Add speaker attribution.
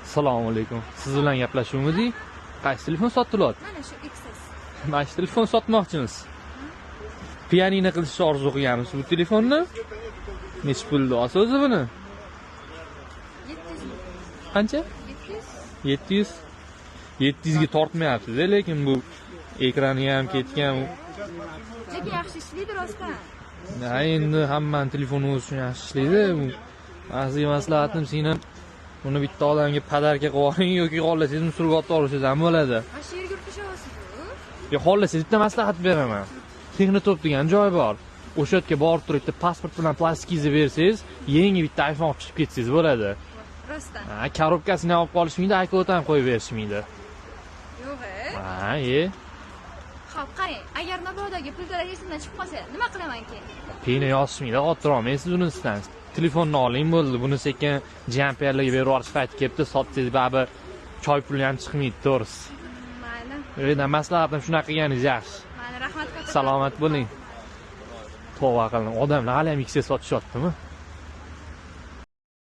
Speaker 1: Assalomu alaykum. Siz bilan gaplashuvmidik? Qaysi telefon sotilyapti?
Speaker 2: Mana shu XS.
Speaker 1: Mana shu telefon sotmoqchimiz. Pianino qilishni orzu qilganmiz bu telefonni. Nech pulda olsa o'zi buni?
Speaker 2: 700 ming.
Speaker 1: Qancha?
Speaker 2: 700.
Speaker 1: 700 ga tortmayapsiz, lekin bu ekrani ham ketgan.
Speaker 2: Lekin yaxshi ishlaydi rostdan.
Speaker 1: Endi hammaning telefoni o'zi uchun yaxshi ishlaydi. Bu sizga maslahatim, sen ham uni bitta odamga padarka qilib oling yoki xohlasangiz surg'otib olishingiz ham bo'ladi.
Speaker 2: Mana shu yerga o'tishasiz-ku.
Speaker 1: Yo, xohlasangiz bitta maslahat beraman. Texnotop degan joy bor. O'sha yerga borib turib, bitta pasport bilan plastikingizni bersangiz, yangi bitta iPhone olib chiqib ketsangiz bo'ladi.
Speaker 2: Rostdan.
Speaker 1: Ha, korobkasini olib qolishmaydi, aka ham qo'yib berishmaydi.
Speaker 2: Yo'q-e.
Speaker 1: Ha,
Speaker 2: Xo'p, qarang, agar nabodagi pullar esimdan chiqib qolsa, nima qilaman keyin?
Speaker 1: Peni yozishmaydi, xotira olmaysiz uni sizdan. Telefonni oling bo'ldi, buni sekin jamperlarga berib yuborish payti kelibdi, sotsangiz baribir choy puli ham chiqmaydi, to'g'risi.
Speaker 2: Mayli.
Speaker 1: Yo'q, maslahatim shunaqa qilganingiz yaxshi.
Speaker 2: Mayli, rahmat katta.
Speaker 1: Salomat bo'ling. Tova qilin, odamlar hali ham XS sotishyaptimi?